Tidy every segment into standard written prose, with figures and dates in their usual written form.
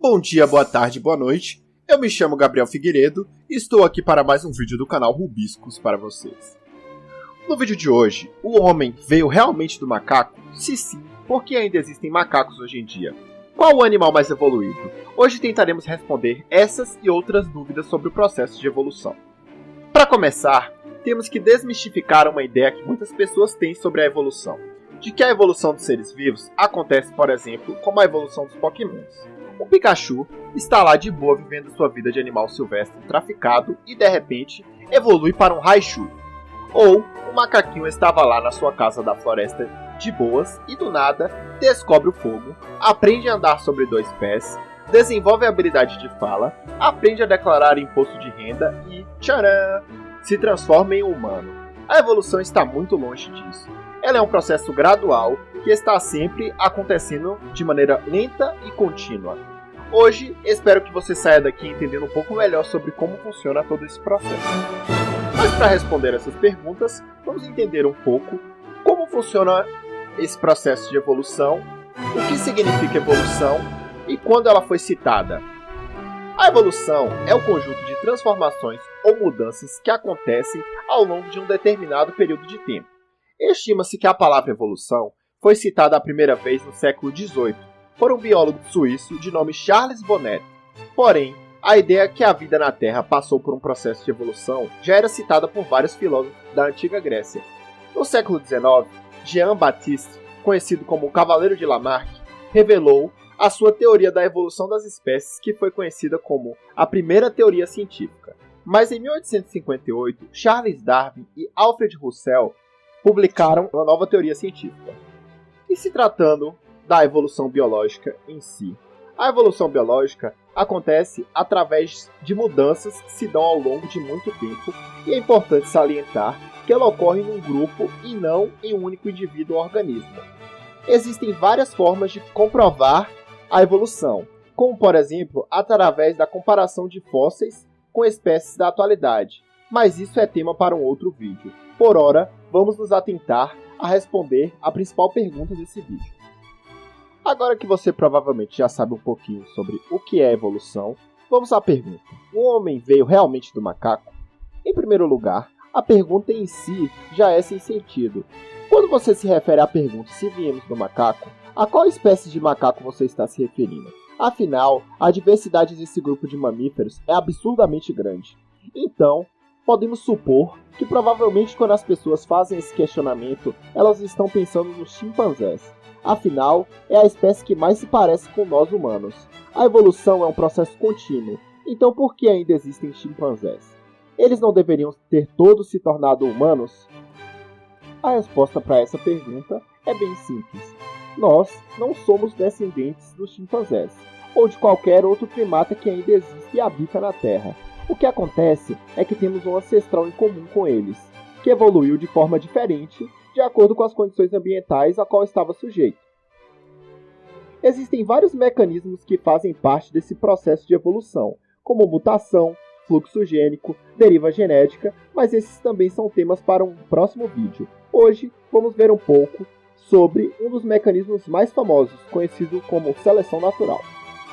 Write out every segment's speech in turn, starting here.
Bom dia, boa tarde, boa noite. Eu me chamo Gabriel Figueiredo e estou aqui para mais um vídeo do canal Rubiscos para vocês. No vídeo de hoje, o homem veio realmente do macaco? Se sim, por que ainda existem macacos hoje em dia? Qual o animal mais evoluído? Hoje tentaremos responder essas e outras dúvidas sobre o processo de evolução. Para começar, temos que desmistificar uma ideia que muitas pessoas têm sobre a evolução. De que a evolução dos seres vivos acontece, por exemplo, como a evolução dos Pokémons. O Pikachu está lá de boa vivendo sua vida de animal silvestre traficado e de repente evolui para um Raichu. Ou o macaquinho estava lá na sua casa da floresta de boas e do nada descobre o fogo, aprende a andar sobre dois pés, desenvolve a habilidade de fala, aprende a declarar imposto de renda e, tcharam, se transforma em um humano. A evolução está muito longe disso. Ela é um processo gradual que está sempre acontecendo de maneira lenta e contínua. Hoje, espero que você saia daqui entendendo um pouco melhor sobre como funciona todo esse processo. Mas para responder essas perguntas, vamos entender um pouco como funciona esse processo de evolução, o que significa evolução e quando ela foi citada. A evolução é o conjunto de transformações ou mudanças que acontecem ao longo de um determinado período de tempo. Estima-se que a palavra evolução foi citada a primeira vez no século XVIII por um biólogo suíço de nome Charles Bonnet. Porém, a ideia que a vida na Terra passou por um processo de evolução já era citada por vários filósofos da antiga Grécia. No século XIX, Jean-Baptiste, conhecido como o Cavaleiro de Lamarck, revelou a sua teoria da evolução das espécies, que foi conhecida como a primeira teoria científica. Mas em 1858, Charles Darwin e Alfred Russell publicaram uma nova teoria científica. E se tratando da evolução biológica em si, a evolução biológica acontece através de mudanças que se dão ao longo de muito tempo, e é importante salientar que ela ocorre num grupo e não em um único indivíduo ou organismo. Existem várias formas de comprovar a evolução, como por exemplo, através da comparação de fósseis com espécies da atualidade, mas isso é tema para um outro vídeo. Por ora, vamos nos atentar a responder a principal pergunta desse vídeo. Agora que você provavelmente já sabe um pouquinho sobre o que é evolução, vamos à pergunta: o homem veio realmente do macaco? Em primeiro lugar, a pergunta em si já é sem sentido. Quando você se refere à pergunta se viemos do macaco, a qual espécie de macaco você está se referindo? Afinal, a diversidade desse grupo de mamíferos é absurdamente grande. Então, podemos supor que provavelmente quando as pessoas fazem esse questionamento, elas estão pensando nos chimpanzés. Afinal, é a espécie que mais se parece com nós humanos. A evolução é um processo contínuo, então por que ainda existem chimpanzés? Eles não deveriam ter todos se tornado humanos? A resposta para essa pergunta é bem simples. Nós não somos descendentes dos chimpanzés, ou de qualquer outro primata que ainda existe e habita na Terra. O que acontece é que temos um ancestral em comum com eles, que evoluiu de forma diferente de acordo com as condições ambientais a qual estava sujeito. Existem vários mecanismos que fazem parte desse processo de evolução, como mutação, fluxo gênico, deriva genética, mas esses também são temas para um próximo vídeo. Hoje vamos ver um pouco sobre um dos mecanismos mais famosos, conhecido como seleção natural.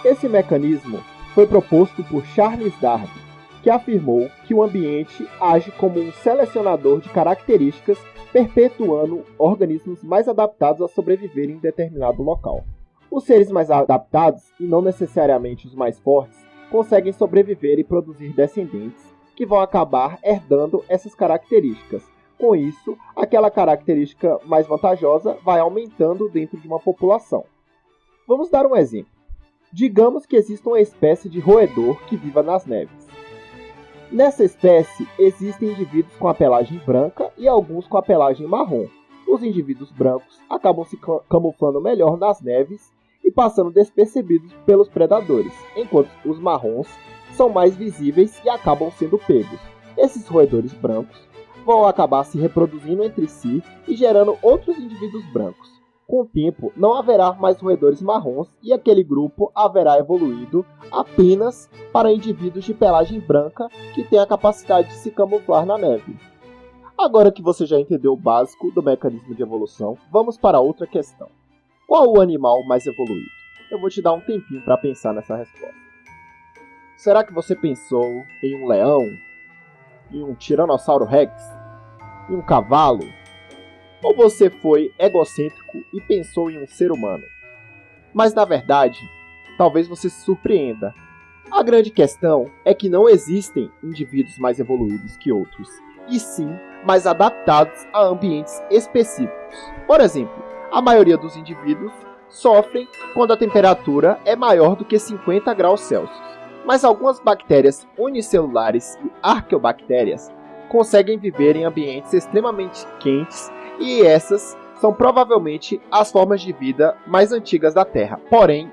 Esse mecanismo foi proposto por Charles Darwin, que afirmou que o ambiente age como um selecionador de características, perpetuando organismos mais adaptados a sobreviver em determinado local. Os seres mais adaptados, e não necessariamente os mais fortes, conseguem sobreviver e produzir descendentes que vão acabar herdando essas características. Com isso, aquela característica mais vantajosa vai aumentando dentro de uma população. Vamos dar um exemplo. Digamos que exista uma espécie de roedor que viva nas neves. Nessa espécie, existem indivíduos com a pelagem branca e alguns com a pelagem marrom. Os indivíduos brancos acabam se camuflando melhor nas neves e passando despercebidos pelos predadores, enquanto os marrons são mais visíveis e acabam sendo pegos. Esses roedores brancos vão acabar se reproduzindo entre si e gerando outros indivíduos brancos. Com o tempo, não haverá mais roedores marrons e aquele grupo haverá evoluído apenas para indivíduos de pelagem branca que têm a capacidade de se camuflar na neve. Agora que você já entendeu o básico do mecanismo de evolução, vamos para outra questão. Qual o animal mais evoluído? eu vou te dar um tempinho para pensar nessa resposta. Será que você pensou em um leão? Em um Tiranossauro Rex? Em um cavalo? Ou você foi egocêntrico e pensou em um ser humano? Mas na verdade, talvez você se surpreenda. A grande questão é que não existem indivíduos mais evoluídos que outros, e sim mais adaptados a ambientes específicos. Por exemplo, a maioria dos indivíduos sofrem quando a temperatura é maior do que 50 graus Celsius, mas algumas bactérias unicelulares e arqueobactérias conseguem viver em ambientes extremamente quentes, e essas são provavelmente as formas de vida mais antigas da Terra. Porém,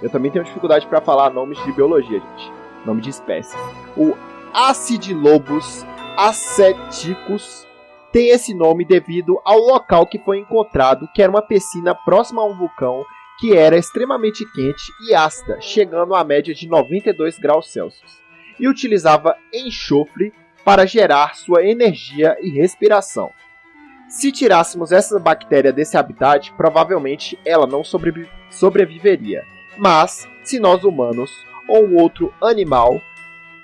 eu também tenho dificuldade para falar nomes de biologia, gente. Nome de espécies. O Acidilobus asceticus tem esse nome devido ao local que foi encontrado, que era uma piscina próxima a um vulcão que era extremamente quente e ácida, chegando à média de 92 graus Celsius, e utilizava enxofre para gerar sua energia e respiração. Se tirássemos essa bactéria desse habitat, provavelmente ela não sobreviveria. Mas, se nós humanos ou um outro animal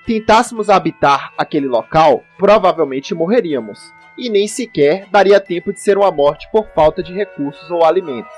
tentássemos habitar aquele local, provavelmente morreríamos, e nem sequer daria tempo de ser uma morte por falta de recursos ou alimentos.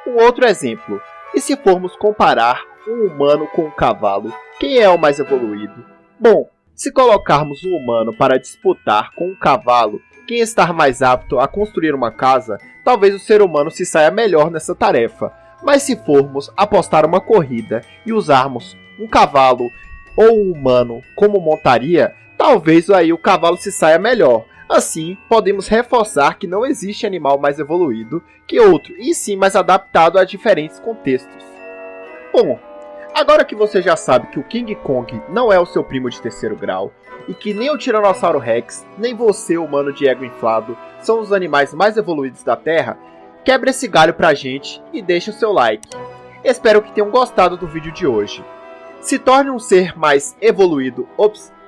Um outro exemplo, e se formos comparar um humano com um cavalo, quem é o mais evoluído? Bom, se colocarmos um humano para disputar com um cavalo quem está mais apto a construir uma casa, talvez o ser humano se saia melhor nessa tarefa. Mas se formos apostar uma corrida e usarmos um cavalo ou um humano como montaria, talvez aí o cavalo se saia melhor. Assim, podemos reforçar que não existe animal mais evoluído que outro, e sim mais adaptado a diferentes contextos. Bom, agora que você já sabe que o King Kong não é o seu primo de terceiro grau, e que nem o Tiranossauro Rex, nem você, humano de ego inflado, são os animais mais evoluídos da Terra, quebra esse galho pra gente e deixa o seu like. Espero que tenham gostado do vídeo de hoje. Se torne um ser mais evoluído,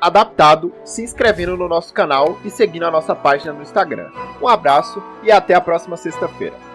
adaptado, se inscrevendo no nosso canal e seguindo a nossa página no Instagram. Um abraço e até a próxima sexta-feira.